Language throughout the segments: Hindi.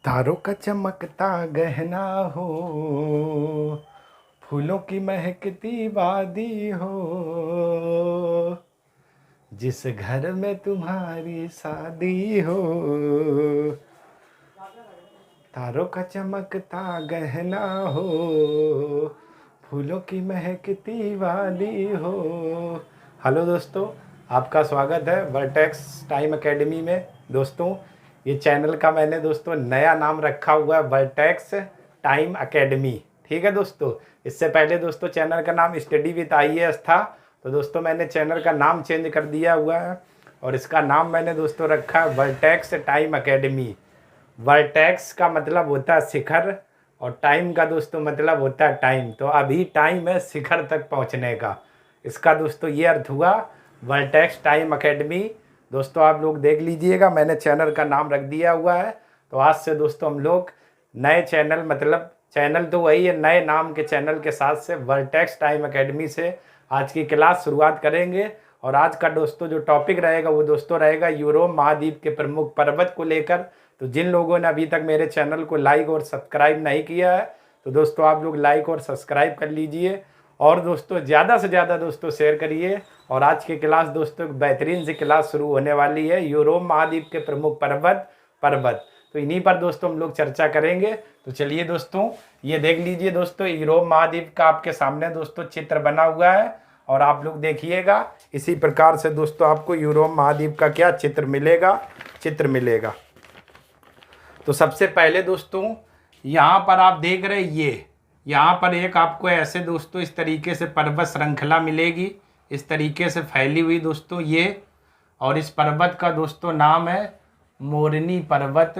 तारों का चमकता गहना हो, फूलों की महकती वादी हो, जिस घर में तुम्हारी शादी हो। तारों का चमकता गहना हो, फूलों की महकती वादी हो। हेलो दोस्तों, आपका स्वागत है वर्टेक्स टाइम एकेडमी में। दोस्तों, ये चैनल का मैंने दोस्तों नया नाम रखा हुआ है, वर्टेक्स टाइम एकेडमी। ठीक है दोस्तों, इससे पहले दोस्तों चैनल का नाम स्टडी विद IAS था, तो दोस्तों मैंने चैनल का नाम चेंज कर दिया हुआ है और इसका नाम मैंने दोस्तों रखा है वर्टेक्स टाइम एकेडमी। वर्टेक्स का मतलब होता है शिखर और टाइम का दोस्तों मतलब होता है टाइम। तो अभी टाइम है शिखर तक पहुंचने का, इसका दोस्तों ये अर्थ हुआ वर्टेक्स टाइम एकेडमी। दोस्तों आप लोग देख लीजिएगा, मैंने चैनल का नाम रख दिया हुआ है। तो आज से दोस्तों हम लोग नए चैनल, मतलब चैनल तो वही है, नए नाम के चैनल के साथ से वर्टेक्स टाइम एकेडमी से आज की क्लास शुरुआत करेंगे। और आज का दोस्तों जो टॉपिक रहेगा वो दोस्तों रहेगा यूरोप महाद्वीप के प्रमुख पर्वत को लेकर। तो जिन लोगों ने अभी तक मेरे चैनल को लाइक और सब्सक्राइब नहीं किया है तो दोस्तों आप लोग लाइक और सब्सक्राइब कर लीजिए और दोस्तों ज़्यादा से ज़्यादा दोस्तों शेयर करिए। और आज की क्लास दोस्तों बेहतरीन सी क्लास शुरू होने वाली है, यूरोप महाद्वीप के प्रमुख पर्वत। तो इन्हीं पर दोस्तों हम लोग चर्चा करेंगे। तो चलिए दोस्तों, ये देख लीजिए दोस्तों, यूरोप महाद्वीप का आपके सामने दोस्तों चित्र बना हुआ है और आप लोग देखिएगा इसी प्रकार से दोस्तों आपको यूरोप महाद्वीप का क्या चित्र मिलेगा। तो सबसे पहले दोस्तों यहाँ पर आप देख रहे हैं, यहाँ पर एक आपको ऐसे दोस्तों इस तरीके से पर्वत श्रृंखला मिलेगी, इस तरीके से फैली हुई दोस्तों ये। और इस पर्वत का दोस्तों नाम है मोरनी पर्वत।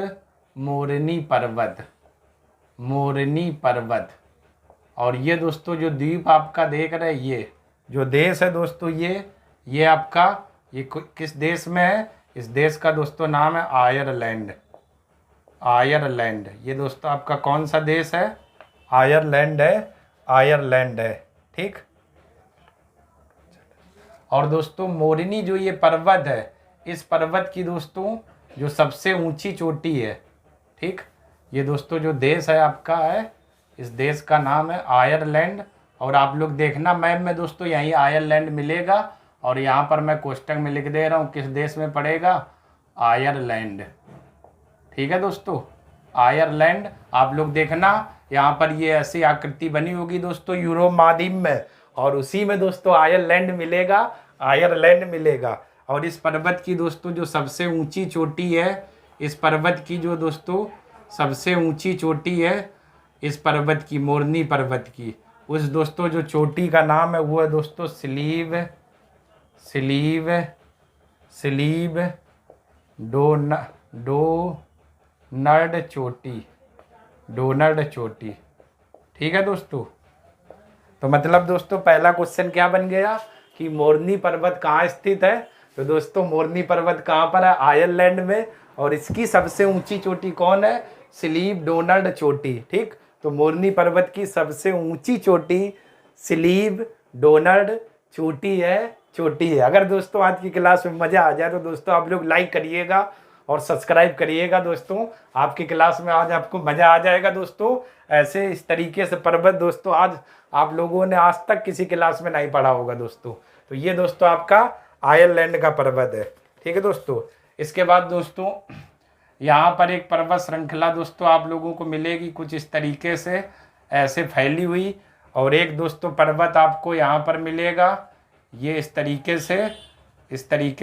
और ये दोस्तों जो द्वीप आपका देख रहे हैं, ये जो देश है दोस्तों, ये आपका ये किस देश में है? इस देश का दोस्तों नाम है आयरलैंड। ये दोस्तों आपका कौन सा देश है? आयरलैंड है। ठीक। और दोस्तों मोरनी जो ये पर्वत है, इस पर्वत की दोस्तों जो सबसे ऊंची चोटी है, ठीक, ये दोस्तों जो देश है आपका है, इस देश का नाम है आयरलैंड। और आप लोग देखना मैप में दोस्तों यहीं आयरलैंड मिलेगा और यहाँ पर मैं कोष्टक में लिख दे रहा हूँ किस देश में पड़ेगा, आयरलैंड। ठीक है दोस्तों, आयरलैंड। आप लोग देखना यहाँ पर ये ऐसी आकृति बनी होगी दोस्तों यूरोप महाद्वीप में, और उसी में दोस्तों आयरलैंड मिलेगा। और इस पर्वत की दोस्तों जो सबसे ऊंची चोटी है, इस पर्वत की जो दोस्तों सबसे ऊंची चोटी है, इस पर्वत की, मोरनी पर्वत की, उस दोस्तों जो चोटी का नाम है वो है दोस्तों स्लीव डोनर्ड चोटी। ठीक है दोस्तों। तो मतलब दोस्तों पहला क्वेश्चन क्या बन गया कि मोरनी पर्वत कहाँ स्थित है? तो दोस्तों मोरनी पर्वत कहाँ पर है? आयरलैंड में। और इसकी सबसे ऊंची चोटी कौन है? स्लीव डोनर्ड चोटी। ठीक। तो मोरनी पर्वत की सबसे ऊंची चोटी स्लीव डोनर्ड चोटी है। अगर दोस्तों आज की क्लास में मजा आ जाए तो दोस्तों आप लोग लाइक करिएगा और सब्सक्राइब करिएगा। दोस्तों आपकी क्लास में आज आपको मजा आ जाएगा दोस्तों। ऐसे इस तरीके से पर्वत दोस्तों आज आप लोगों ने आज तक किसी क्लास में नहीं पढ़ा होगा दोस्तों। तो ये दोस्तों आपका आयरलैंड का पर्वत है। ठीक है दोस्तों। इसके बाद दोस्तों यहाँ पर एक पर्वत श्रृंखला दोस्तों आप लोगों को मिलेगी कुछ इस तरीके से ऐसे फैली हुई, और एक दोस्तों पर्वत आपको यहाँ पर मिलेगा ये इस तरीके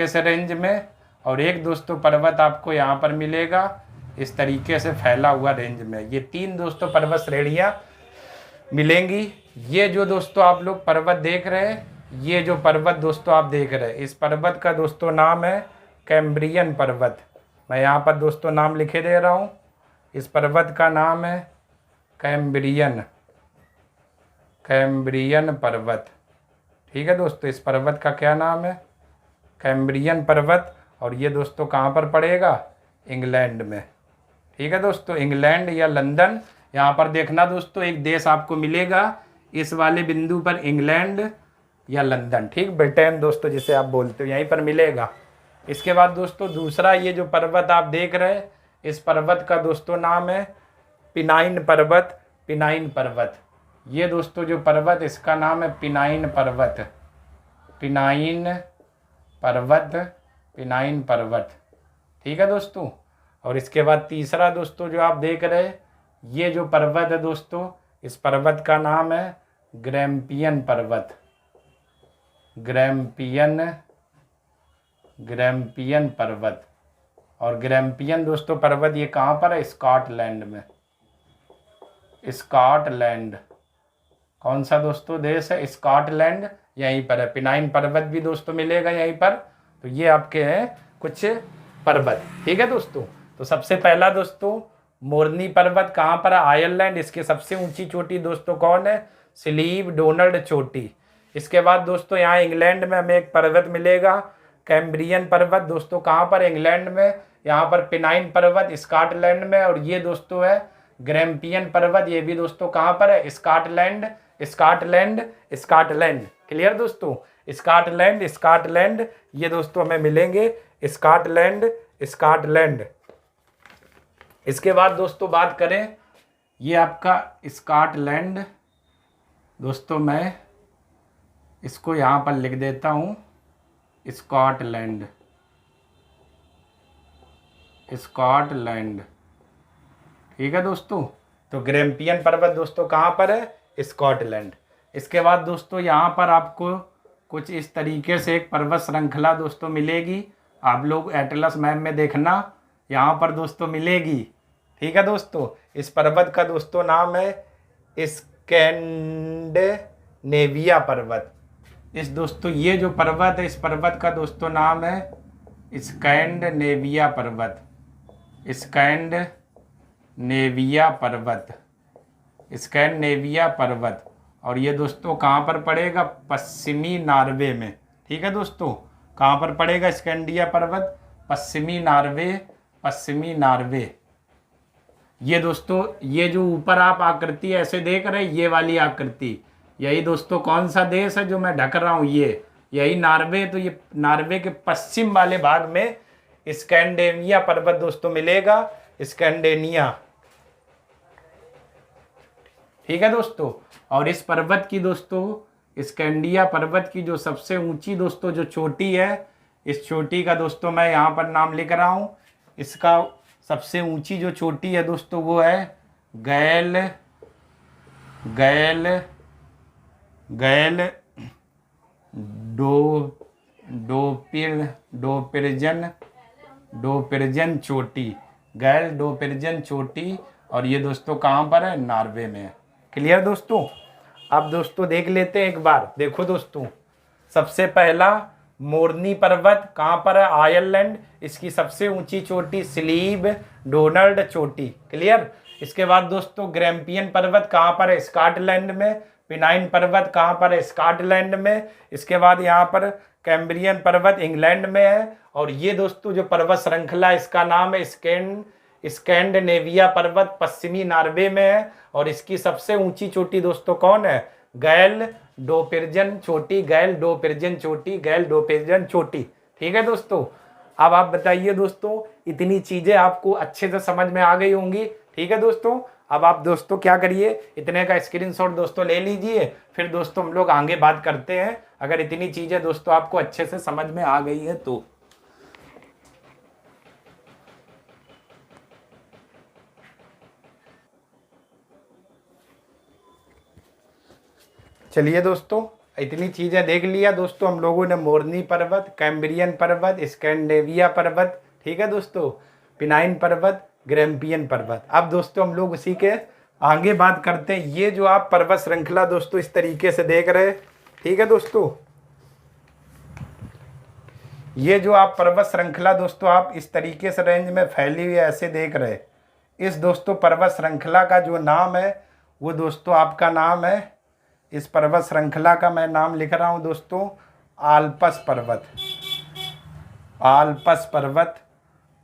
से रेंज में, और एक दोस्तों पर्वत आपको यहाँ पर मिलेगा इस तरीके से फैला हुआ रेंज में। ये तीन दोस्तों पर्वत श्रेणियाँ मिलेंगी। ये जो दोस्तों आप लोग पर्वत देख रहे हैं, ये जो पर्वत दोस्तों आप देख रहे हैं, इस पर्वत का दोस्तों नाम है कैम्ब्रियन पर्वत। मैं यहाँ पर दोस्तों नाम लिखे दे रहा हूँ। इस पर्वत का नाम है कैम्ब्रियन पर्वत। ठीक है दोस्तों, इस पर्वत का क्या नाम है? कैम्ब्रियन पर्वत। और ये दोस्तों कहाँ पर पड़ेगा? इंग्लैंड में। ठीक है दोस्तों, इंग्लैंड या लंदन। यहाँ पर देखना दोस्तों एक देश आपको मिलेगा इस वाले बिंदु पर, इंग्लैंड या लंदन। ठीक, ब्रिटेन दोस्तों जिसे आप बोलते हो, यहीं पर मिलेगा। इसके बाद दोस्तों दूसरा ये जो पर्वत आप देख रहे हैं, इस पर्वत का दोस्तों नाम है पिनाइन पर्वत। पिनाइन पर्वत, ये दोस्तों जो पर्वत इसका नाम है पिनाइन पर्वत। पिनाइन पर्वत, पिनाइन पर्वत, ठीक है दोस्तों। और इसके बाद तीसरा दोस्तों जो आप देख रहे हैं, ये जो पर्वत है दोस्तों, इस पर्वत का नाम है ग्रैम्पियन पर्वत। ग्रैम्पियन, ग्रैम्पियन पर्वत। और ग्रैम्पियन दोस्तों पर्वत ये कहाँ पर है? स्कॉटलैंड में। स्कॉटलैंड, कौन सा दोस्तों देश है? स्कॉटलैंड, यहीं पर है। पिनाइन पर्वत भी दोस्तों मिलेगा यहीं पर। तो ये आपके हैं कुछ पर्वत, ठीक है दोस्तों। तो सबसे पहला दोस्तों मोरनी पर्वत कहाँ पर है? आयरलैंड। इसकी सबसे ऊंची चोटी दोस्तों कौन है? स्लीव डोनाल्ड चोटी। इसके बाद दोस्तों यहाँ इंग्लैंड में हमें एक पर्वत मिलेगा कैम्ब्रियन पर्वत। दोस्तों कहाँ पर? इंग्लैंड में। यहाँ पर पिनाइन पर्वत स्कॉटलैंड में। और ये दोस्तों है ग्रैम्पियन पर्वत, ये भी दोस्तों कहाँ पर है? Scotland, Scotland, Scotland. क्लियर दोस्तों? स्कॉटलैंड, स्कॉटलैंड, ये दोस्तों हमें मिलेंगे स्कॉटलैंड, स्कॉटलैंड। इसके बाद दोस्तों बात करें, ये आपका स्कॉटलैंड दोस्तों, मैं इसको यहाँ पर लिख देता हूँ स्कॉटलैंड, स्कॉटलैंड, ठीक है दोस्तों। तो ग्रैम्पियन पर्वत दोस्तों कहाँ पर है? स्कॉटलैंड। इसके बाद दोस्तों यहाँ पर आपको कुछ इस तरीके से एक पर्वत श्रृंखला दोस्तों मिलेगी। आप लोग एटलस मैप में देखना, यहाँ पर दोस्तों मिलेगी, ठीक है दोस्तों। इस पर्वत का दोस्तों नाम है स्कैंडिनेविया पर्वत। इस दोस्तों ये जो पर्वत है, इस पर्वत का दोस्तों नाम है स्कैंडिनेविया पर्वत। स्कैंडिनेविया पर्वत, स्कैंडिनेविया पर्वत। और ये दोस्तों कहाँ पर पड़ेगा? पश्चिमी नॉर्वे में, ठीक है दोस्तों। कहाँ पर पड़ेगा स्कैंडिया पर्वत? पश्चिमी नॉर्वे, पश्चिमी नॉर्वे। ये दोस्तों ये जो ऊपर आप आकृति ऐसे देख रहे हैं, ये वाली आकृति, यही दोस्तों कौन सा देश है जो मैं ढक रहा हूँ? ये यही नॉर्वे। तो ये नॉर्वे के पश्चिम वाले भाग में स्कैंडिनेविया पर्वत दोस्तों मिलेगा, स्कैंडिनेविया, ठीक है दोस्तों। और इस पर्वत की दोस्तों, स्कैंडिया पर्वत की जो सबसे ऊंची दोस्तों जो चोटी है, इस चोटी का दोस्तों मैं यहाँ पर नाम लिख रहा हूँ। इसका सबसे ऊंची जो चोटी है दोस्तों वो है गैल, गैल, गैल डोपिर्जन चोटी, गैल डोपिर्जन चोटी। और ये दोस्तों कहाँ पर है? नॉर्वे में। क्लियर दोस्तों? अब दोस्तों देख लेते हैं एक बार। देखो दोस्तों, सबसे पहला मोरनी पर्वत कहाँ पर है? आयरलैंड। इसकी सबसे ऊंची चोटी स्लीव डोनाल्ड चोटी। क्लियर? इसके बाद दोस्तों ग्रैम्पियन पर्वत कहाँ पर है? स्कॉटलैंड में। पिनाइन पर्वत कहाँ पर है? स्कॉटलैंड में। इसके बाद यहाँ पर कैम्ब्रियन पर्वत इंग्लैंड में है। और ये दोस्तों जो पर्वत श्रृंखला, इसका नाम है स्कैंडिनेविया पर्वत, पश्चिमी नॉर्वे में है। और इसकी सबसे ऊंची चोटी दोस्तों कौन है? गैल डोपिर्जन चोटी, गैल डोपिर्जन चोटी, गैल डोपिर्जन चोटी, ठीक है दोस्तों। अब आप बताइए दोस्तों, इतनी चीजें आपको अच्छे से समझ में आ गई होंगी, ठीक है दोस्तों। अब आप दोस्तों क्या करिए, इतने का स्क्रीनशॉट दोस्तों ले लीजिए, फिर दोस्तों हम लोग आगे बात करते हैं। अगर इतनी चीजें दोस्तों आपको अच्छे से समझ में आ गई है तो। चलिए दोस्तों, इतनी चीजें देख लिया दोस्तों हम लोगों ने। मोरनी पर्वत, कैम्ब्रियन पर्वत, स्कैंडिनेविया पर्वत, ठीक है दोस्तों, पिनाइन पर्वत, ग्रैम्पियन पर्वत। अब दोस्तों हम लोग उसी के आगे बात करते हैं। ये जो आप पर्वत श्रृंखला दोस्तों इस तरीके से देख रहे हैं, ठीक है दोस्तों, ये जो आप पर्वत श्रृंखला दोस्तों आप इस तरीके से रेंज में फैली हुई ऐसे देख रहे हैं, इस दोस्तों पर्वत श्रृंखला का जो नाम है वो दोस्तों आपका नाम है, इस पर्वत श्रृंखला का मैं नाम लिख रहा हूँ दोस्तों आल्प्स पर्वत। आल्प्स पर्वत,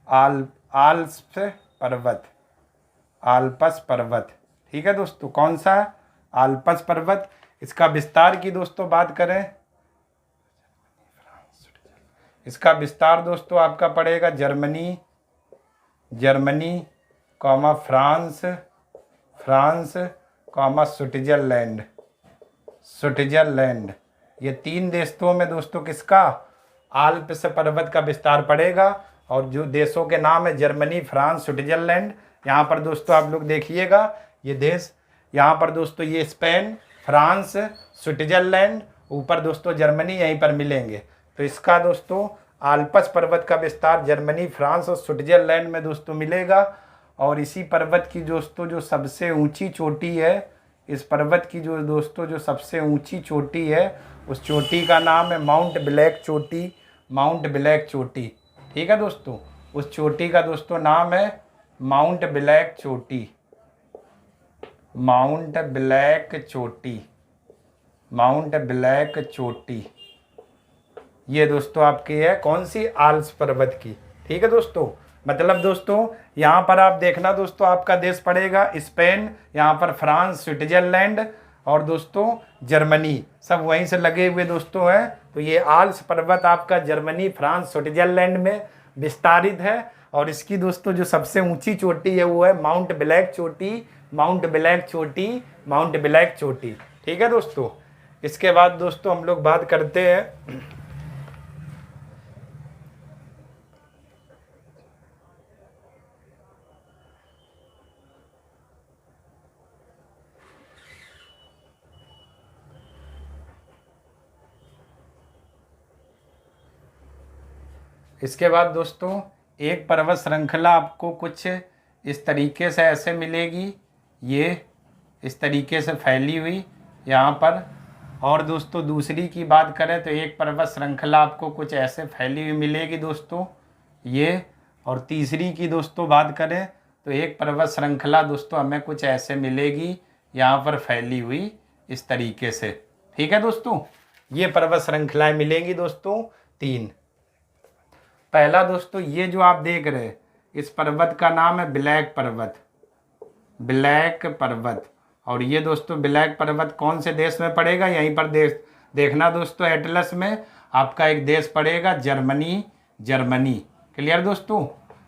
आल्प्स पर्वत, आल्प्स पर्वत, ठीक है दोस्तों। कौन सा? आल्प्स पर्वत। इसका विस्तार की दोस्तों बात करें, इसका विस्तार दोस्तों आपका पड़ेगा Germany, Germany, comma France, France, comma Switzerland, Switzerland. ये 3 देशों में दोस्तों किसका आल्प्स पर्वत का विस्तार पड़ेगा। और जो देशों के नाम है जर्मनी, फ्रांस, स्विट्जरलैंड। यहाँ पर दोस्तों आप लोग देखिएगा ये देश, यहाँ पर दोस्तों ये स्पेन, फ्रांस, स्विट्जरलैंड, ऊपर दोस्तों जर्मनी यहीं पर मिलेंगे। तो इसका दोस्तों आल्प्स पर्वत का विस्तार जर्मनी, फ्रांस और स्विट्जरलैंड में दोस्तों मिलेगा। और इसी पर्वत की दोस्तों जो सबसे ऊंची चोटी है, इस पर्वत की जो दोस्तों जो सबसे ऊंची चोटी है, उस चोटी का नाम है माउंट ब्लैक चोटी, माउंट ब्लैक चोटी। ठीक है दोस्तों, उस चोटी का दोस्तों नाम है माउंट ब्लैक चोटी, माउंट ब्लैक चोटी, माउंट ब्लैक चोटी। ये दोस्तों आपकी है कौन सी, आल्प्स पर्वत की। ठीक है दोस्तों, मतलब दोस्तों यहाँ पर आप देखना दोस्तों आपका देश पड़ेगा स्पेन, यहाँ पर फ्रांस, स्विट्जरलैंड और दोस्तों जर्मनी, सब वहीं से लगे हुए दोस्तों हैं। तो ये आल्प्स पर्वत आपका जर्मनी, फ्रांस, स्विट्जरलैंड में विस्तारित है। और इसकी दोस्तों जो सबसे ऊंची चोटी है वो है माउंट ब्लैक चोटी, माउंट ब्लैक चोटी, माउंट ब्लैक चोटी। ठीक है दोस्तों, इसके बाद दोस्तों हम लोग बात करते हैं इसके बाद दोस्तों एक पर्वत श्रृंखला आपको कुछ इस तरीके से ऐसे मिलेगी, ये इस तरीके से फैली हुई यहाँ पर। और दोस्तों दूसरी की बात करें तो एक पर्वत श्रृंखला आपको कुछ ऐसे फैली हुई मिलेगी दोस्तों ये। और तीसरी की दोस्तों बात करें तो एक पर्वत श्रृंखला दोस्तों हमें कुछ ऐसे मिलेगी यहाँ पर फैली हुई इस तरीके से। ठीक है दोस्तों, ये पर्वत श्रृंखलाएं मिलेंगी दोस्तों 3। पहला दोस्तों ये जो आप देख रहे हैं इस पर्वत का नाम है ब्लैक पर्वत, ब्लैक पर्वत। और ये दोस्तों ब्लैक पर्वत कौन से देश में पड़ेगा, यहीं पर देखना दोस्तों एटलस में आपका एक देश पड़ेगा जर्मनी, जर्मनी। क्लियर दोस्तों,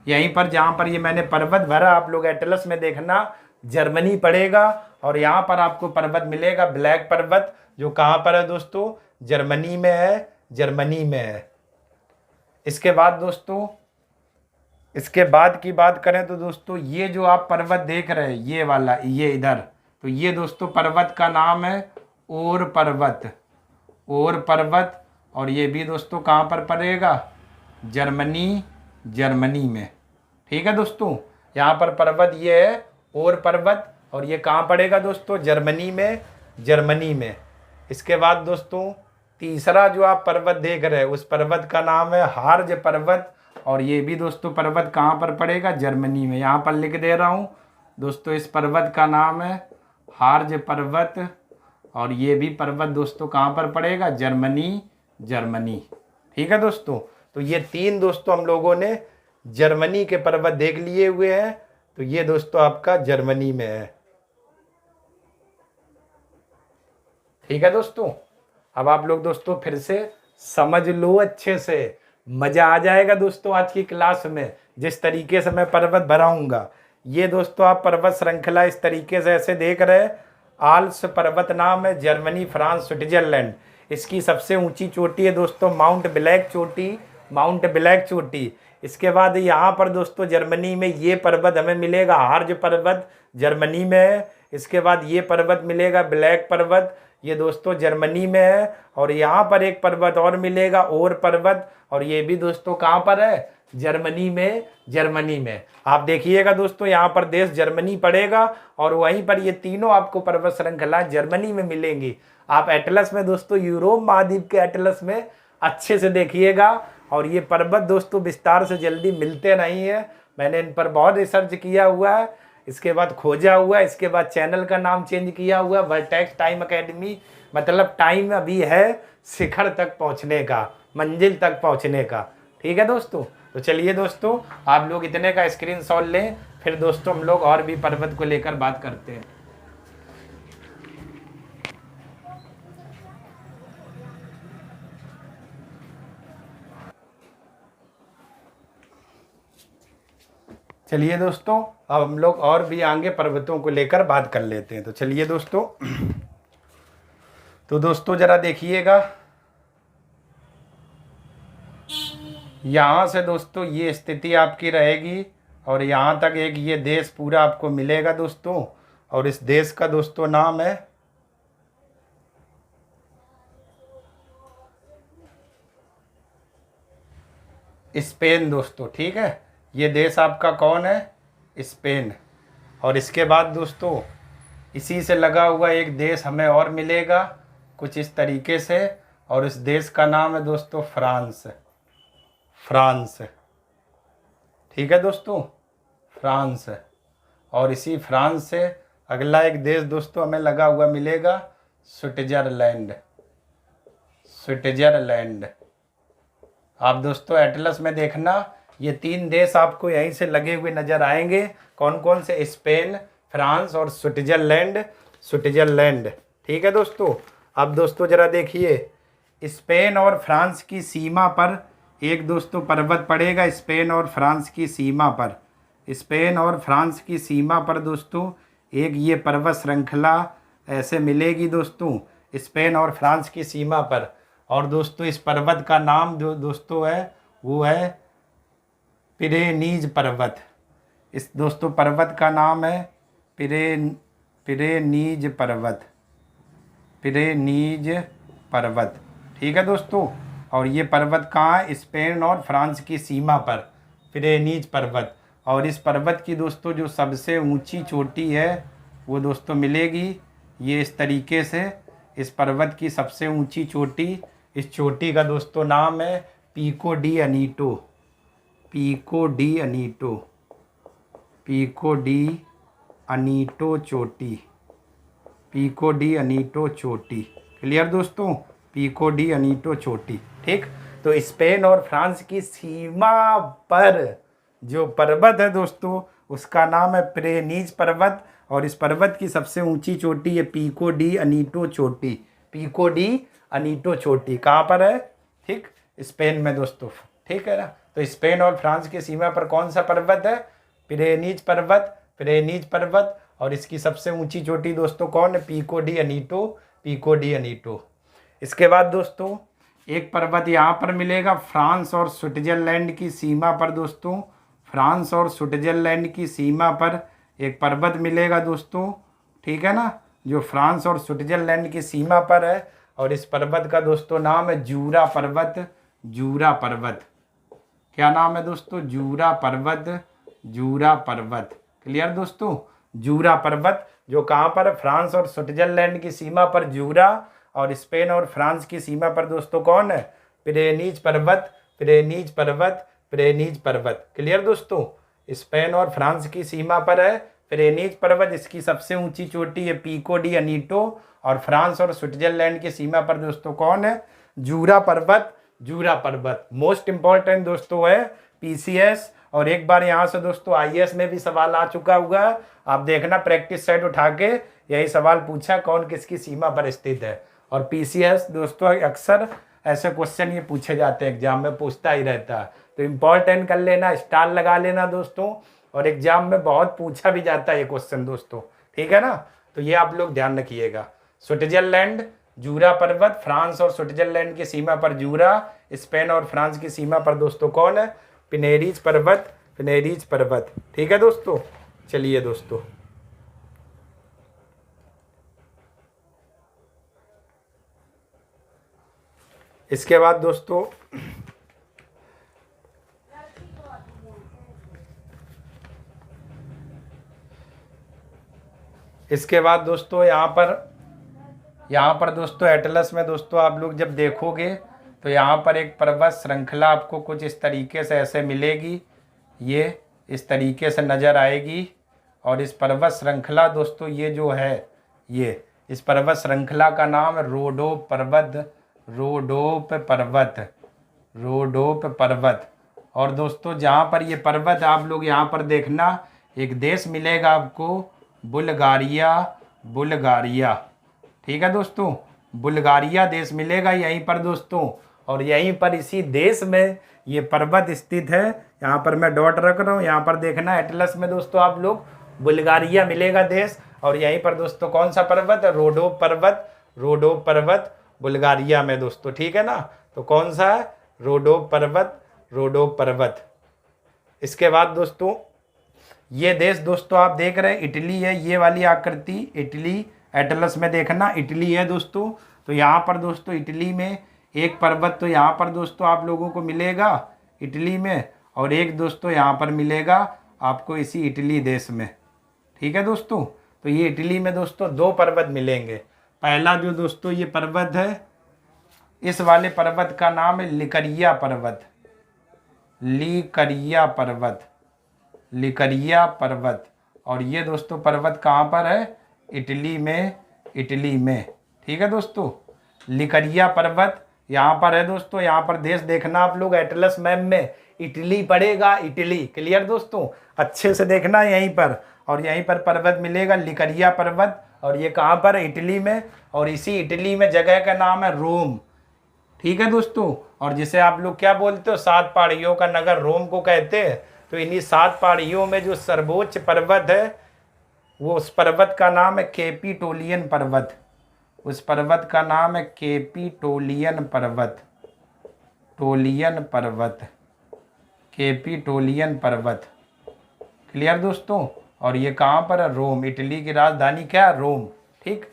यहीं पर जहाँ पर ये मैंने पर्वत भरा आप लोग एटलस में देखना जर्मनी पड़ेगा। और यहाँ पर आपको पर्वत मिलेगा ब्लैक पर्वत, जो कहाँ पर है दोस्तों, जर्मनी में है, जर्मनी में है। इसके बाद दोस्तों इसके बाद की बात करें तो दोस्तों ये जो आप पर्वत देख रहे हैं ये वाला, ये इधर, तो ये दोस्तों पर्वत का नाम है ओर पर्वत, ओर पर्वत। और ये भी दोस्तों कहाँ पर पड़ेगा, जर्मनी, जर्मनी में। ठीक है दोस्तों, यहाँ पर पर्वत ये है ओर पर्वत और ये कहाँ पड़ेगा दोस्तों, जर्मनी में, जर्मनी में। इसके बाद दोस्तों तीसरा जो आप पर्वत देख रहे हैं उस पर्वत का नाम है हार्ज पर्वत। और ये भी दोस्तों पर्वत कहाँ पर पड़ेगा, जर्मनी में। यहाँ पर लिख दे रहा हूँ दोस्तों, इस पर्वत का नाम है हार्ज पर्वत। और ये भी पर्वत दोस्तों कहाँ पर पड़ेगा, जर्मनी, जर्मनी। ठीक है दोस्तों, तो ये 3 दोस्तों हम लोगों ने जर्मनी के पर्वत देख लिए हुए हैं। तो ये दोस्तों आपका जर्मनी में है। ठीक है दोस्तों, अब आप लोग दोस्तों फिर से समझ लो अच्छे से, मजा आ जाएगा दोस्तों आज की क्लास में जिस तरीके से मैं पर्वत भराऊंगा। ये दोस्तों आप पर्वत श्रृंखला इस तरीके से ऐसे देख रहे हैं, आल्प्स पर्वत नाम है जर्मनी, फ्रांस, स्विट्जरलैंड। इसकी सबसे ऊंची चोटी है दोस्तों माउंट ब्लैक चोटी, माउंट ब्लैक चोटी। इसके बाद यहाँ पर दोस्तों जर्मनी में ये पर्वत हमें मिलेगा हार्ज पर्वत, जर्मनी में है। इसके बाद ये पर्वत मिलेगा ब्लैक पर्वत, ये दोस्तों जर्मनी में है। और यहाँ पर एक पर्वत और मिलेगा ओर पर्वत, और ये भी दोस्तों कहाँ पर है, जर्मनी में, जर्मनी में। आप देखिएगा दोस्तों यहाँ पर देश जर्मनी पड़ेगा और वहीं पर ये तीनों आपको पर्वत श्रृंखला जर्मनी में मिलेंगी। आप एटलस में दोस्तों यूरोप महाद्वीप के एटलस में अच्छे से देखिएगा। और ये पर्वत दोस्तों विस्तार से जल्दी मिलते नहीं है, मैंने इन पर बहुत रिसर्च किया हुआ है, इसके बाद खोजा हुआ है, इसके बाद चैनल का नाम चेंज किया हुआ है वर्टेक्स टाइम एकेडमी। मतलब टाइम अभी है शिखर तक पहुंचने का, मंजिल तक पहुंचने का। ठीक है दोस्तों, तो चलिए दोस्तों आप लोग इतने का स्क्रीनशॉट लें, फिर दोस्तों हम लोग और भी पर्वत को लेकर बात करते हैं। चलिए दोस्तों, अब हम लोग और भी आगे पर्वतों को लेकर बात कर लेते हैं। तो चलिए दोस्तों, तो दोस्तों ज़रा देखिएगा, यहाँ से दोस्तों ये स्थिति आपकी रहेगी और यहाँ तक एक ये देश पूरा आपको मिलेगा दोस्तों। और इस देश का दोस्तों नाम है स्पेन दोस्तों। ठीक है, ये देश आपका कौन है? स्पेन। और इसके बाद दोस्तों इसी से लगा हुआ एक देश हमें और मिलेगा कुछ इस तरीके से, और इस देश का नाम है दोस्तों फ्रांस। फ्रांस, ठीक है दोस्तों, फ्रांस। और इसी फ्रांस से अगला एक देश दोस्तों हमें लगा हुआ मिलेगा स्विट्जरलैंड। स्विट्जरलैंड। आप दोस्तों एटलस में देखना, ये 3 देश आपको यहीं से लगे हुए नज़र आएंगे। कौन कौन से? स्पेन, फ्रांस और स्विट्जरलैंड। स्विट्जरलैंड, ठीक है दोस्तों। अब दोस्तों ज़रा देखिए, स्पेन और फ्रांस की सीमा पर एक दोस्तों पर्वत पड़ेगा। स्पेन और फ्रांस की सीमा पर, स्पेन और फ्रांस की सीमा पर दोस्तों एक ये पर्वत श्रृंखला ऐसे मिलेगी दोस्तों, स्पेन और फ्रांस की सीमा पर। और दोस्तों इस पर्वत का नाम जो दोस्तों है वो है पिरेनीज पर्वत। इस दोस्तों पर्वत का नाम है पिरेनीज पर्वत। पिरेनीज पर्वत, ठीक है दोस्तों। और ये पर्वत कहाँ है? स्पेन और फ्रांस की सीमा पर, पिरेनीज पर्वत। और इस पर्वत की दोस्तों जो सबसे ऊंची चोटी है वो दोस्तों मिलेगी ये इस तरीके से। इस पर्वत की सबसे ऊंची चोटी, इस चोटी का दोस्तों नाम है Pico de Aneto. Pico de Aneto. Pico de Aneto चोटी। पिको डी अनीटो चोटी। क्लियर दोस्तों? पिको डी अनीटो चोटी। ठीक, तो स्पेन और फ्रांस की सीमा पर जो पर्वत है दोस्तों उसका नाम है पिरेनीज पर्वत। और इस पर्वत की सबसे ऊंची चोटी है पिको डी अनीटो चोटी। पिको डी अनीटो चोटी कहाँ पर है? ठीक, स्पेन में दोस्तों। ठीक है ना, तो स्पेन और फ्रांस की सीमा पर कौन सा पर्वत है? पिरेनीज पर्वत। पिरेनीज पर्वत। और इसकी सबसे ऊंची चोटी दोस्तों कौन है? Pico de Aneto. Pico de Aneto. इसके बाद दोस्तों एक पर्वत यहाँ पर मिलेगा फ्रांस और स्विट्जरलैंड की सीमा पर दोस्तों। फ्रांस और स्विट्जरलैंड की सीमा पर एक पर्वत मिलेगा दोस्तों, ठीक है ना, जो फ्रांस और स्विट्जरलैंड की सीमा पर है। और इस पर्वत का दोस्तों नाम है जूरा पर्वत। जूरा पर्वत। क्या नाम है दोस्तों? जूरा पर्वत। जूरा पर्वत। क्लियर दोस्तों? जूरा पर्वत जो कहाँ पर? फ्रांस और स्विट्जरलैंड की सीमा पर जूरा। और स्पेन और फ्रांस की सीमा पर दोस्तों कौन है? पिरेनीज पर्वत। पिरेनीज पर्वत। पिरेनीज पर्वत। क्लियर दोस्तों? स्पेन और फ्रांस की सीमा पर है पिरेनीज पर्वत। इसकी सबसे ऊंची चोटी है पिको डी अनीटो। और फ्रांस और स्विट्जरलैंड की सीमा पर दोस्तों कौन है? जूरा पर्वत। जूरा पर्वत मोस्ट इंपॉर्टेंट दोस्तों है पीसीएस। और एक बार यहाँ से दोस्तों आईएएस में भी सवाल आ चुका होगा, आप देखना प्रैक्टिस सेट उठा के, यही सवाल पूछा कौन किसकी सीमा पर स्थित है। और पीसीएस दोस्तों अक्सर ऐसे क्वेश्चन ये पूछे जाते हैं, एग्जाम में पूछता ही रहता है, तो इम्पोर्टेंट कर लेना, स्टार लगा लेना दोस्तों। और एग्जाम में बहुत पूछा भी जाता है ये क्वेश्चन दोस्तों, ठीक है ना, तो ये आप लोग ध्यान रखिएगा। स्विट्जरलैंड जूरा पर्वत, फ्रांस और स्विट्जरलैंड की सीमा पर जूरा, स्पेन और फ्रांस की सीमा पर दोस्तों कौन है? पिनेरीज पर्वत। पिनेरीज पर्वत, ठीक है दोस्तों। चलिए दोस्तों इसके बाद दोस्तों यहाँ पर दोस्तों एटलस में दोस्तों आप लोग जब देखोगे तो यहाँ पर एक पर्वत श्रृंखला आपको कुछ इस तरीके से ऐसे मिलेगी, ये इस तरीके से नज़र आएगी। और इस पर्वत श्रृंखला दोस्तों ये जो है ये इस पर्वत श्रृंखला का नाम है रोडोप पर्वत। रोडोप पर्वत। रोडोप पर्वत। और दोस्तों जहाँ पर ये पर्वत आप लोग यहाँ पर देखना, एक देश मिलेगा आपको बुल्गारिया। बुल्गारिया, ठीक है दोस्तों, बुल्गारिया देश मिलेगा यहीं पर दोस्तों। और यहीं पर इसी देश में ये पर्वत स्थित है। यहाँ पर मैं डॉट रख रहा हूँ, यहाँ पर देखना एटलस में दोस्तों आप लोग बुल्गारिया मिलेगा देश, और यहीं पर दोस्तों कौन सा पर्वत है, रोडोप पर्वत, रोडोप पर्वत बुल्गारिया में दोस्तों, ठीक है ना। तो कौन सा है, रोडोप पर्वत, रोडोप पर्वत। इसके बाद दोस्तों ये देश दोस्तों आप देख रहे हैं इटली है, ये वाली आकृति इटली, एटलस में देखना इटली है दोस्तों। तो यहाँ पर दोस्तों इटली में एक पर्वत तो यहाँ पर दोस्तों आप लोगों को मिलेगा इटली में, और एक दोस्तों यहाँ पर मिलेगा आपको इसी इटली देश में, ठीक है दोस्तों। तो ये इटली में दोस्तों 2 पर्वत मिलेंगे। पहला जो दोस्तों ये पर्वत है, इस वाले पर्वत का नाम है लिकरिया पर्वत, लिकरिया पर्वत, लिकरिया पर्वत। और ये दोस्तों पर्वत कहाँ पर है, इटली में, इटली में, ठीक है दोस्तों। लिकरिया पर्वत यहाँ पर है दोस्तों। यहाँ पर देश देखना आप लोग एटलस मैप में इटली पड़ेगा, इटली, क्लियर दोस्तों, अच्छे से देखना यहीं पर। और यहीं पर पर्वत मिलेगा लिकरिया पर्वत, और ये कहाँ पर है, इटली में। और इसी इटली में जगह का नाम है रोम, ठीक है दोस्तों। और जिसे आप लोग क्या बोलते हो, 7 पहाड़ियों का नगर रोम को कहते हैं। तो इन्हीं 7 पहाड़ियों में जो सर्वोच्च पर्वत है, वो उस पर्वत का नाम है कैपिटोलियन पर्वत, उस पर्वत का नाम है कैपिटोलियन पर्वत, टोलियन पर्वत, कैपिटोलियन पर्वत, क्लियर दोस्तों। और ये कहाँ पर है, रोम, इटली की राजधानी क्या है, रोम, ठीक।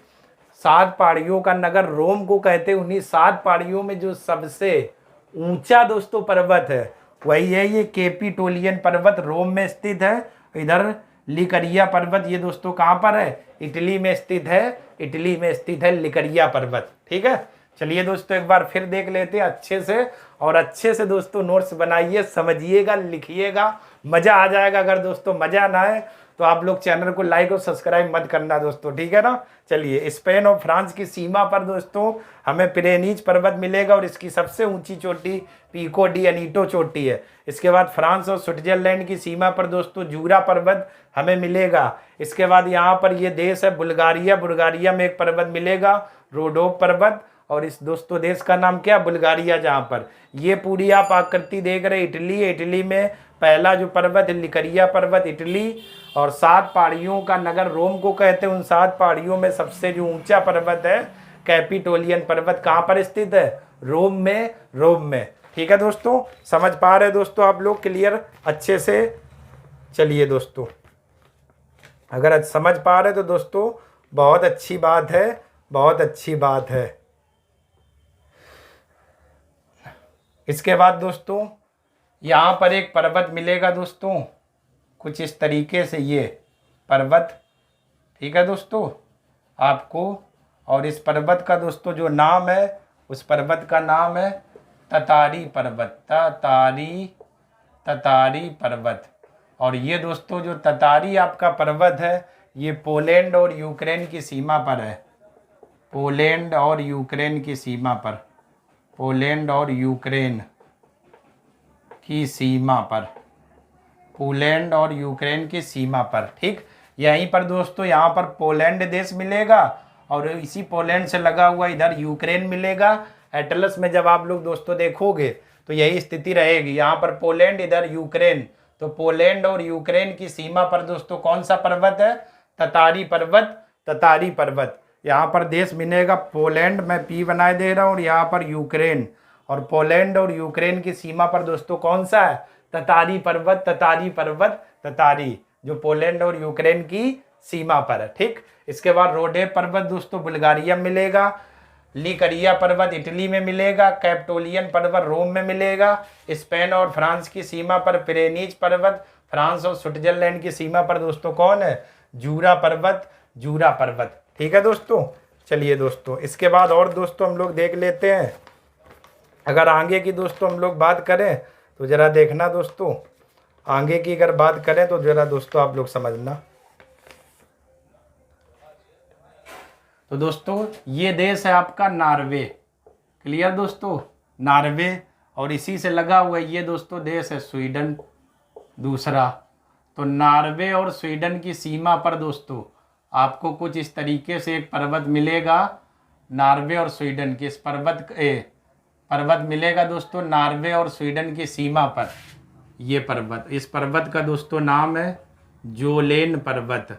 7 पहाड़ियों का नगर रोम को कहते हैं। उन्हीं 7 पहाड़ियों में जो सबसे ऊंचा दोस्तों पर्वत है वही है ये कैपिटोलियन पर्वत, रोम में स्थित है। इधर लिकरिया पर्वत ये दोस्तों कहाँ पर है, इटली में स्थित है, इटली में स्थित है लिकरिया पर्वत, ठीक है। चलिए दोस्तों एक बार फिर देख लेते हैं अच्छे से, और अच्छे से दोस्तों नोट्स बनाइए, समझिएगा, लिखिएगा, मज़ा आ जाएगा। अगर दोस्तों मज़ा ना आए तो आप लोग चैनल को लाइक और सब्सक्राइब मत करना दोस्तों, ठीक है ना। चलिए, स्पेन और फ्रांस की सीमा पर दोस्तों हमें पिरेनीज पर्वत मिलेगा, और इसकी सबसे ऊंची चोटी पिको डी अनीटो चोटी है। इसके बाद फ्रांस और स्विट्जरलैंड की सीमा पर दोस्तों जूरा पर्वत हमें मिलेगा। इसके बाद यहाँ पर ये देश है बुल्गारिया, बुल्गारिया में एक पर्वत मिलेगा रोडोप पर्वत, और इस दोस्तों देश का नाम क्या, बुल्गारिया। जहाँ पर ये पूरी आप आकृति देख रहे इटली है, इटली में पहला जो पर्वत है लिकरिया पर्वत, इटली। और 7 पहाड़ियों का नगर रोम को कहते हैं। उन 7 पहाड़ियों में सबसे जो ऊंचा पर्वत है कैपिटोलियन पर्वत, कहाँ पर स्थित है, रोम में, रोम में, ठीक है दोस्तों। समझ पा रहे दोस्तों आप लोग, क्लियर अच्छे से। चलिए दोस्तों, अगर आज समझ पा रहे तो दोस्तों बहुत अच्छी बात है, बहुत अच्छी बात है। इसके बाद दोस्तों यहाँ पर एक पर्वत मिलेगा दोस्तों, कुछ इस तरीके से ये पर्वत, ठीक है दोस्तों आपको। और इस पर्वत का दोस्तों जो नाम है, उस पर्वत का नाम है ततारी पर्वत, ततारी, ततारी पर्वत। और ये दोस्तों जो ततारी आपका पर्वत है, ये पोलैंड और यूक्रेन की सीमा पर है, पोलैंड और यूक्रेन की सीमा पर, पोलैंड और यूक्रेन की सीमा पर, पोलैंड और यूक्रेन की सीमा पर, ठीक। यहीं पर दोस्तों यहाँ पर पोलैंड देश मिलेगा, और इसी पोलैंड से लगा हुआ इधर यूक्रेन मिलेगा। एटलस में जब आप लोग दोस्तों देखोगे तो यही स्थिति रहेगी, यहाँ पर पोलैंड, इधर यूक्रेन। तो पोलैंड और यूक्रेन की सीमा पर दोस्तों कौन सा पर्वत है, ततारी पर्वत, ततारी पर्वत। यहाँ पर देश मिलेगा पोलैंड, मैं पी बनाए दे रहा हूँ, और यहाँ पर यूक्रेन। और पोलैंड और यूक्रेन की सीमा पर दोस्तों कौन सा है, ततारी पर्वत, ततारी पर्वत, ततारी, जो पोलैंड और यूक्रेन की सीमा पर है, ठीक। इसके बाद रोडेप पर्वत दोस्तों बुल्गारिया में मिलेगा, लिकरिया पर्वत इटली में मिलेगा, कैपिटोलियन पर्वत रोम में मिलेगा। स्पेन और फ्रांस की सीमा पर पिरेनीज पर्वत, फ्रांस और स्विट्जरलैंड की सीमा पर दोस्तों कौन है, जूरा पर्वत, जूरा पर्वत, ठीक है दोस्तों। चलिए दोस्तों इसके बाद और दोस्तों हम लोग देख लेते हैं। अगर आगे की दोस्तों हम लोग बात करें तो ज़रा देखना दोस्तों, आगे की अगर बात करें तो ज़रा दोस्तों आप लोग समझना। तो दोस्तों ये देश है आपका नॉर्वे, क्लियर दोस्तों, नॉर्वे। और इसी से लगा हुआ ये दोस्तों देश है स्वीडन दूसरा। तो नॉर्वे और स्वीडन की सीमा पर दोस्तों आपको कुछ इस तरीके से एक पर्वत मिलेगा, नॉर्वे और स्वीडन की। इस पर्वत मिलेगा दोस्तों नॉर्वे और स्वीडन की सीमा पर। ये पर्वत, इस पर्वत का दोस्तों नाम है जोलेन पर्वत।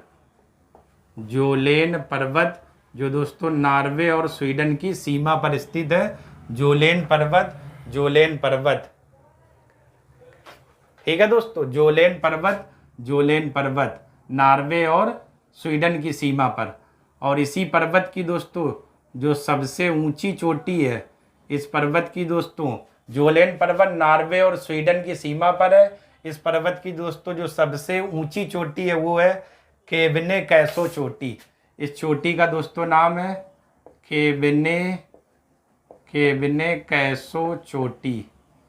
जोलेन पर्वत जो दोस्तों नॉर्वे और स्वीडन की सीमा पर स्थित है। जोलेन पर्वत, जोलेन पर्वत। ठीक है दोस्तों, जोलेन पर्वत, जोलेन पर्वत नॉर्वे और स्वीडन की सीमा पर। और इसी पर्वत की दोस्तों जो सबसे ऊंची चोटी है, इस पर्वत की दोस्तों, जोलेन पर्वत नॉर्वे और स्वीडन की सीमा पर है। इस पर्वत की दोस्तों जो सबसे ऊंची चोटी है वो है केबने कैसो चोटी। इस चोटी का दोस्तों नाम है केबने केबने कैसो चोटी।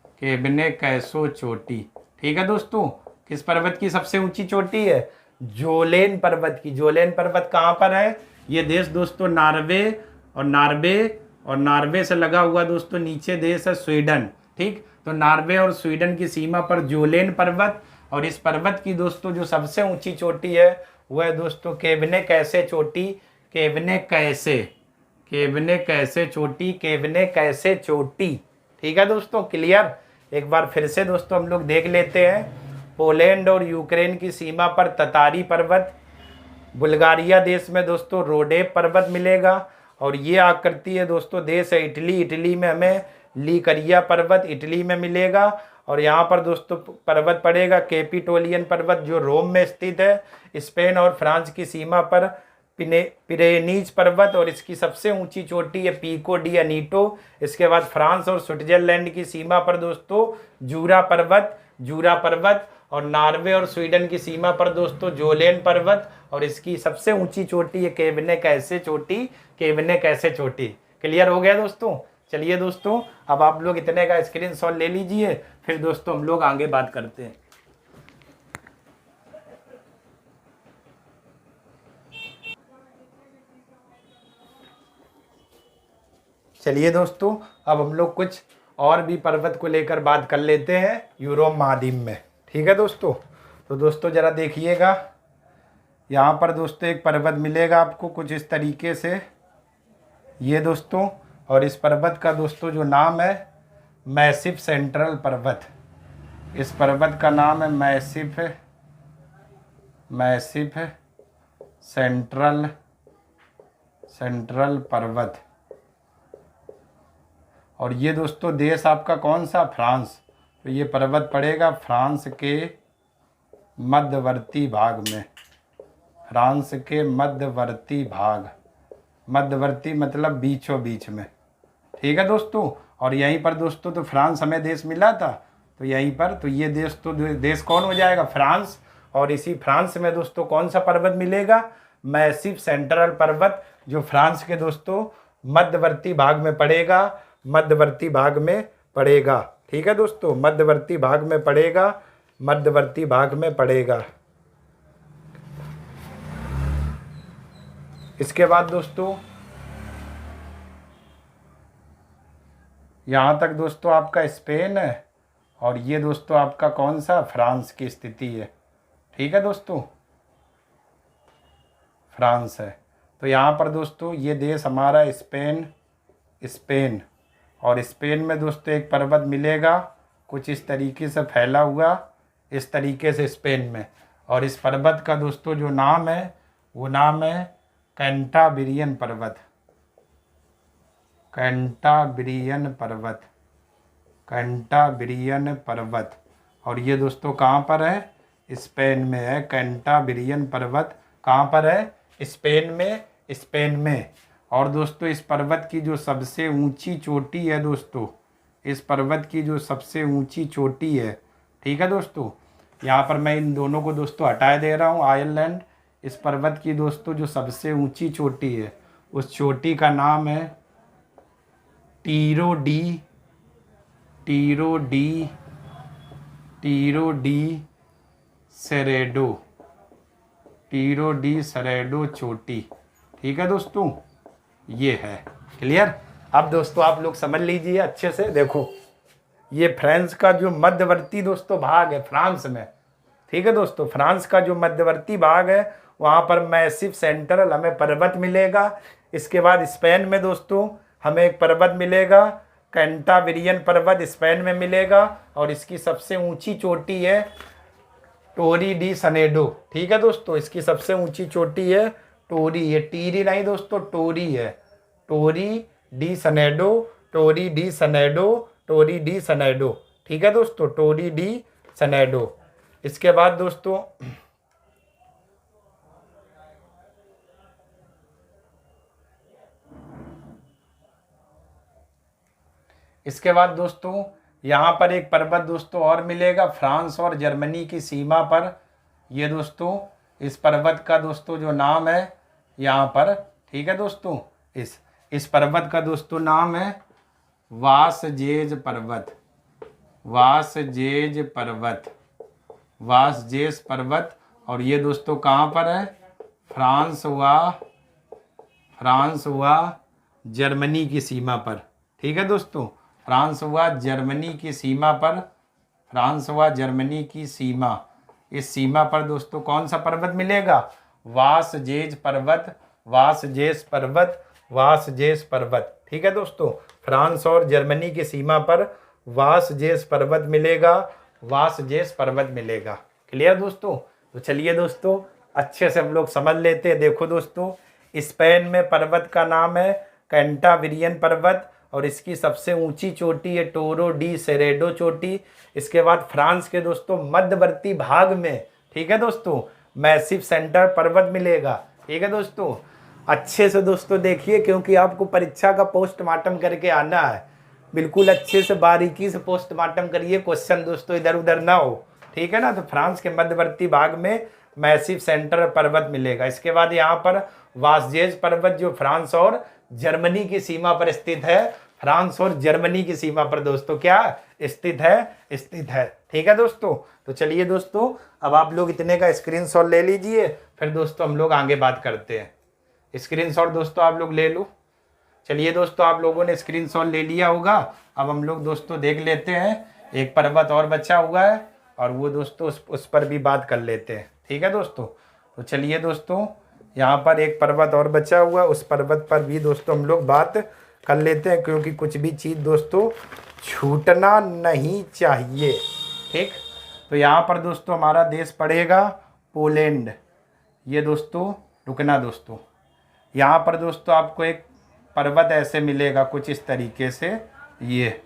केबने कैसो चोटी। ठीक है दोस्तों, किस पर्वत की सबसे ऊंची चोटी है? जोलेन पर्वत की। जोलेन पर्वत कहाँ पर है? ये देश दोस्तों और नॉर्वे से लगा हुआ दोस्तों नीचे देश है स्वीडन। ठीक, तो नॉर्वे और स्वीडन की सीमा पर जोलेन पर्वत। और इस पर्वत की दोस्तों जो सबसे ऊंची चोटी है वह है दोस्तों केबने कैसे चोटी। केबने कैसे, केबने कैसे चोटी, केबने कैसे चोटी। ठीक है दोस्तों, क्लियर। एक बार फिर से दोस्तों हम लोग देख लेते हैं। पोलैंड और यूक्रेन की सीमा पर ततारी पर्वत। बुल्गारिया देश में दोस्तों रोडेप पर्वत मिलेगा। और ये आकृति है दोस्तों देश है इटली। इटली में हमें लीकरिया पर्वत इटली में मिलेगा। और यहाँ पर दोस्तों पर्वत पड़ेगा कैपिटोलियन पर्वत जो रोम में स्थित है। स्पेन और फ्रांस की सीमा पर पिरेनीज पर्वत और इसकी सबसे ऊंची चोटी है पीको डी अनीटो। इसके बाद फ्रांस और स्विट्जरलैंड की सीमा पर दोस्तों जूरा पर्वत, जूरा पर्वत। और नॉर्वे और स्वीडन की सीमा पर दोस्तों जोलेन पर्वत और इसकी सबसे ऊंची चोटी है केबने कैसे चोटी। केबने कैसे चोटी। क्लियर हो गया दोस्तों। चलिए दोस्तों, अब आप लोग इतने का स्क्रीनशॉट ले लीजिए, फिर दोस्तों हम लोग आगे बात करते हैं। चलिए दोस्तों, अब हम लोग कुछ और भी पर्वत को लेकर बात कर लेते हैं यूरोप महाद्वीप में। ठीक है दोस्तों, तो दोस्तों ज़रा देखिएगा, यहाँ पर दोस्तों एक पर्वत मिलेगा आपको कुछ इस तरीके से, ये दोस्तों। और इस पर्वत का दोस्तों जो नाम है मैसिव सेंट्रल पर्वत। इस पर्वत का नाम है मैसिव सेंट्रल पर्वत। और ये दोस्तों देश आपका कौन सा? फ्रांस। तो ये पर्वत पड़ेगा फ्रांस के मध्यवर्ती भाग में। फ्रांस के मध्यवर्ती भाग, मध्यवर्ती मतलब बीचों बीच में। ठीक है दोस्तों, और यहीं पर दोस्तों तो फ्रांस हमें देश मिला था, तो यहीं पर तो ये देश तो देश कौन हो जाएगा? फ्रांस। और इसी फ्रांस में दोस्तों कौन सा पर्वत मिलेगा? मैसिव सेंट्रल पर्वत, जो फ्रांस के दोस्तों मध्यवर्ती भाग में पड़ेगा। मध्यवर्ती भाग में पड़ेगा। ठीक है दोस्तों, मध्यवर्ती भाग में पड़ेगा, मध्यवर्ती भाग में पड़ेगा। इसके बाद दोस्तों यहाँ तक दोस्तों आपका स्पेन है और ये दोस्तों आपका कौन सा? फ्रांस की स्थिति है। ठीक है दोस्तों, फ्रांस है। तो यहाँ पर दोस्तों ये देश हमारा स्पेन और स्पेन में दोस्तों एक पर्वत मिलेगा कुछ इस तरीके से फैला हुआ, इस तरीके से स्पेन में। और इस पर्वत का दोस्तों जो नाम है वो नाम है कैंटाब्रियन पर्वत। कैंटाब्रियन पर्वत, कैंटाब्रियन पर्वत। और ये दोस्तों कहाँ पर है? स्पेन में है। कैंटाब्रियन पर्वत कहाँ पर है? स्पेन में, स्पेन में। और दोस्तों इस पर्वत की जो सबसे ऊंची चोटी है दोस्तों, इस पर्वत की जो सबसे ऊंची चोटी है, ठीक है दोस्तों, यहाँ पर मैं इन दोनों को दोस्तों हटा दे रहा हूँ आयरलैंड। इस पर्वत की दोस्तों जो सबसे ऊंची चोटी है उस चोटी का नाम है टीरो डी सेरेडो। टीरो डी सेरेडो चोटी। ठीक है दोस्तों, ये है। क्लियर। अब दोस्तों आप लोग समझ लीजिए अच्छे से। देखो ये फ्रांस का जो मध्यवर्ती दोस्तों भाग है फ्रांस में, ठीक है दोस्तों, फ्रांस का जो मध्यवर्ती भाग है वहाँ पर मैसिव सेंट्रल हमें पर्वत मिलेगा। इसके बाद स्पेन में दोस्तों हमें एक पर्वत मिलेगा कैंटाबेरियन पर्वत स्पेन में मिलेगा और इसकी सबसे ऊंची चोटी है टोरी डी सनेडो। ठीक है दोस्तों, इसकी सबसे ऊंची चोटी है टोरी, ये टीरी नहीं दोस्तों, टोरी है, Torre de Cerredo, Torre de Cerredo, Torre de Cerredo. ठीक है दोस्तों, टोरी डी सनेडो। इसके बाद दोस्तों यहाँ पर एक पर्वत दोस्तों और मिलेगा फ्रांस और जर्मनी की सीमा पर। ये दोस्तों इस पर्वत का दोस्तों जो नाम है यहाँ पर, ठीक है दोस्तों, इस पर्वत का दोस्तों नाम है वासजेज पर्वत, वासजेज पर्वत, वासजेज पर्वत। और ये दोस्तों कहाँ पर है? फ्रांस हुआ जर्मनी की सीमा पर। ठीक है दोस्तों, फ्रांस हुआ जर्मनी की सीमा पर, फ्रांस हुआ जर्मनी की सीमा। इस सीमा पर दोस्तों कौन सा पर्वत मिलेगा? वासजेज पर्वत, वासजेज पर्वत, वासजेज पर्वत। ठीक है दोस्तों, फ्रांस और जर्मनी की सीमा पर वासजेज पर्वत मिलेगा, वासजेज पर्वत मिलेगा। क्लियर दोस्तों? तो चलिए दोस्तों अच्छे से हम लोग समझ लेते हैं। देखो दोस्तों, स्पेन में पर्वत का नाम है कैंटाबेरियन पर्वत और इसकी सबसे ऊंची चोटी है टोरो डी सेरेडो चोटी। इसके बाद फ्रांस के दोस्तों मध्यवर्ती भाग में, ठीक है दोस्तों, मैसिव सेंटर पर्वत मिलेगा। ठीक है दोस्तों, अच्छे से दोस्तों देखिए क्योंकि आपको परीक्षा का पोस्टमार्टम करके आना है। बिल्कुल अच्छे से बारीकी से पोस्टमार्टम करिए, क्वेश्चन दोस्तों इधर उधर ना हो। ठीक है ना? तो फ्रांस के मध्यवर्ती भाग में मैसिव सेंटर पर्वत मिलेगा। इसके बाद यहाँ पर वासजेज पर्वत जो फ्रांस और जर्मनी की सीमा पर स्थित है, फ्रांस और जर्मनी की सीमा पर दोस्तों क्या स्थित है। ठीक है दोस्तों? तो चलिए दोस्तों अब आप लोग इतने का स्क्रीनशॉट ले लीजिए, फिर दोस्तों हम लोग आगे बात करते हैं। स्क्रीनशॉट दोस्तों आप लोग ले लो। चलिए दोस्तों आप लोगों ने स्क्रीनशॉट ले लिया होगा। अब हम लोग दोस्तों देख लेते हैं, एक पर्वत और बचा हुआ है और वो दोस्तों उस पर भी बात कर लेते हैं। ठीक है दोस्तों? तो चलिए दोस्तों यहाँ पर एक पर्वत और बचा हुआ है, उस पर्वत पर भी दोस्तों हम लोग बात कर लेते हैं क्योंकि कुछ भी चीज़ दोस्तों छूटना नहीं चाहिए। ठीक, तो यहाँ पर दोस्तों हमारा देश पड़ेगा पोलैंड। ये दोस्तों रुकना दोस्तों, यहाँ पर दोस्तों आपको एक पर्वत ऐसे मिलेगा कुछ इस तरीके से, ये,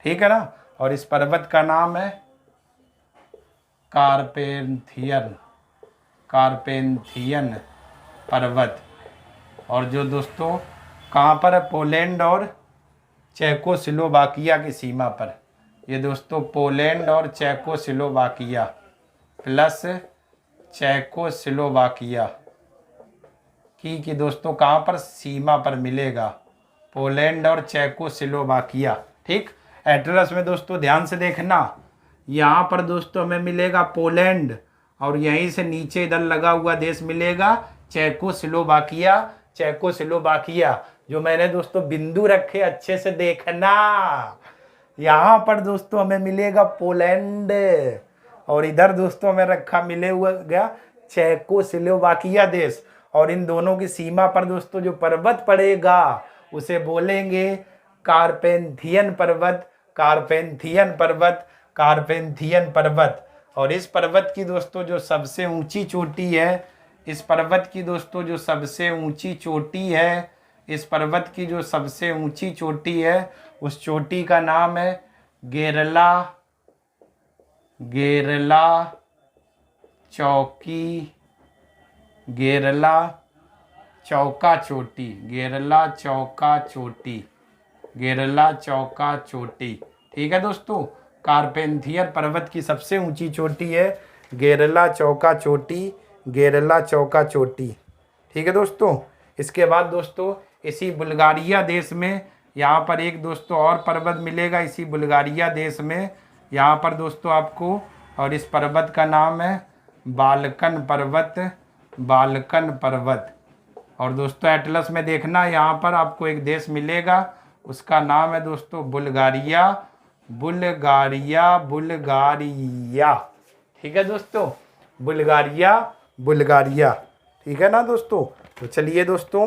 ठीक है ना? और इस पर्वत का नाम है कारपेंथियन पर्वत। और जो दोस्तों कहाँ पर है? पोलैंड और चेकोस्लोवाकिया की सीमा पर। ये दोस्तों पोलैंड और चेकोस्लोवाकिया प्लस चेकोस्लोवाकिया की दोस्तों कहाँ पर? सीमा पर मिलेगा, पोलैंड और चेकोस्लोवाकिया। ठीक, एड्रेस में दोस्तों ध्यान से देखना, यहाँ पर दोस्तों हमें मिलेगा पोलैंड और यहीं से नीचे इधर लगा हुआ देश मिलेगा चेकोस्लोवाकिया। चेकोस्लोवाकिया जो मैंने दोस्तों बिंदु रखे अच्छे से देखना, यहाँ पर दोस्तों हमें मिलेगा पोलैंड और इधर दोस्तों हमें रखा मिले हुआ गया चेकोस्लोवाकिया देश। और इन दोनों की सीमा पर दोस्तों जो पर्वत पड़ेगा उसे बोलेंगे कारपेंथियन पर्वत, कारपेंथियन पर्वत, कारपेंथियन पर्वत। और इस पर्वत की दोस्तों जो सबसे ऊंची चोटी है, इस पर्वत की दोस्तों जो सबसे ऊंची चोटी है, इस पर्वत की जो सबसे ऊंची चोटी है उस चोटी का नाम है गेरला चौका चोटी, गेरला चौका चोटी। ठीक है दोस्तों, कारपेंथियर पर्वत की सबसे ऊंची चोटी है गेरला चौका चोटी, गेरला चौका चोटी। ठीक है दोस्तों, इसके बाद दोस्तों इसी बुल्गारिया देश में यहाँ पर एक दोस्तों और पर्वत मिलेगा, इसी बुल्गारिया देश में यहाँ पर दोस्तों आपको, और इस पर्वत का नाम है बाल्कन पर्वत, बाल्कन पर्वत। और दोस्तों एटलस में देखना, यहाँ पर आपको एक देश मिलेगा, उसका नाम है दोस्तों बुल्गारिया, बुल्गारिया, बुल्गारिया। ठीक है दोस्तों, बुल्गारिया, बुल्गारिया। ठीक है ना दोस्तों? तो चलिए दोस्तों,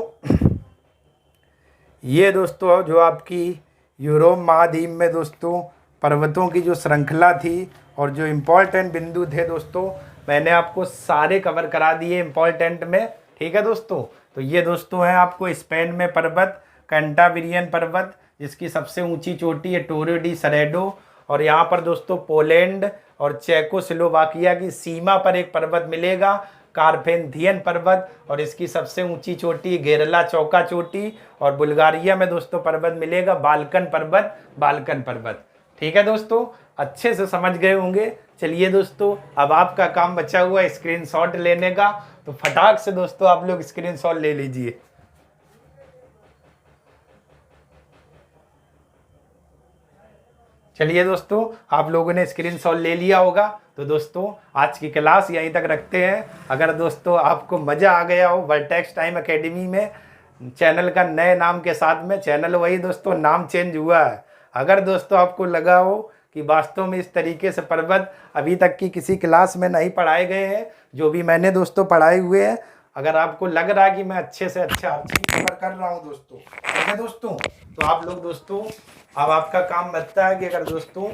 ये दोस्तों जो आपकी यूरोप महाद्वीप में दोस्तों पर्वतों की जो श्रृंखला थी और जो इम्पोर्टेंट बिंदु थे दोस्तों, मैंने आपको सारे कवर करा दिए इम्पोर्टेंट में। ठीक है दोस्तों, तो ये दोस्तों है आपको स्पेन में पर्वत कैंटाब्रियन पर्वत, जिसकी सबसे ऊंची चोटी है टोरो डी सरेडो। और यहाँ पर दोस्तों पोलैंड और चेकोस्लोवाकिया की सीमा पर एक पर्वत मिलेगा कारपेंथियन पर्वत, और इसकी सबसे ऊंची चोटी गेरला चौका चोटी। और बुल्गारिया में दोस्तों पर्वत मिलेगा बाल्कन पर्वत, बाल्कन पर्वत। ठीक है दोस्तों, अच्छे से समझ गए होंगे। चलिए दोस्तों, अब आपका काम बचा हुआ है स्क्रीनशॉट लेने का, तो फटाक से दोस्तों आप लोग स्क्रीनशॉट ले लीजिए। चलिए दोस्तों, आप लोगों ने स्क्रीनशॉट ले लिया होगा। तो दोस्तों आज की क्लास यहीं तक रखते हैं। अगर दोस्तों आपको मज़ा आ गया हो वर्टेक्स टाइम एकेडमी में, चैनल का नए नाम के साथ में, चैनल वही दोस्तों, नाम चेंज हुआ है। अगर दोस्तों आपको लगा हो कि वास्तव में इस तरीके से पर्वत अभी तक की किसी क्लास में नहीं पढ़ाए गए हैं, जो भी मैंने दोस्तों पढ़ाए हुए हैं, अगर आपको लग रहा है कि मैं अच्छे से अच्छा अच्छी कवर कर रहा हूँ दोस्तों, ठीक है दोस्तों, तो आप लोग दोस्तों अब आपका काम बनता है कि अगर दोस्तों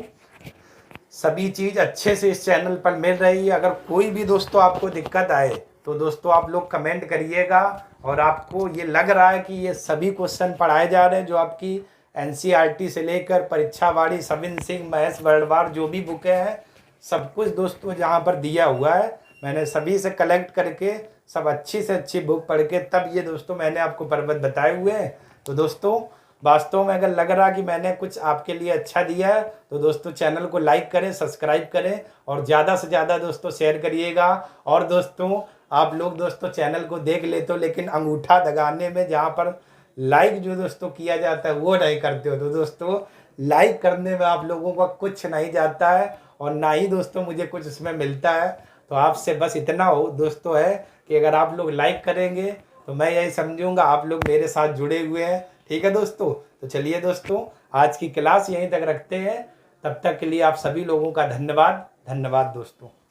सभी चीज़ अच्छे से इस चैनल पर मिल रही है, अगर कोई भी दोस्तों आपको दिक्कत आए तो दोस्तों आप लोग कमेंट करिएगा। और आपको ये लग रहा है कि ये सभी क्वेश्चन पढ़ाए जा रहे हैं जो आपकी एनसीईआरटी से लेकर परीक्षावाड़ी, सविन सिंह, महेश वर्डवार, जो भी बुकें हैं, सब कुछ दोस्तों जहाँ पर दिया हुआ है। मैंने सभी से कलेक्ट करके सब अच्छी से अच्छी बुक पढ़ के तब ये दोस्तों मैंने आपको पर्वत बताए हुए हैं। तो दोस्तों वास्तव में अगर लग रहा कि मैंने कुछ आपके लिए अच्छा दिया है तो दोस्तों चैनल को लाइक करें, सब्सक्राइब करें और ज़्यादा से ज़्यादा दोस्तों शेयर करिएगा। और दोस्तों आप लोग दोस्तों चैनल को देख लेते हो, लेकिन अंगूठा दगाने में जहाँ पर लाइक जो दोस्तों किया जाता है वो नहीं करते हो। तो दोस्तों लाइक करने में आप लोगों का कुछ नहीं जाता है और ना ही दोस्तों मुझे कुछ इसमें मिलता है। तो आपसे बस इतना हो दोस्तों है कि अगर आप लोग लाइक करेंगे तो मैं यही समझूंगा आप लोग मेरे साथ जुड़े हुए हैं। ठीक है दोस्तों, तो चलिए दोस्तों आज की क्लास यहीं तक रखते हैं। तब तक के लिए आप सभी लोगों का धन्यवाद। धन्यवाद दोस्तों।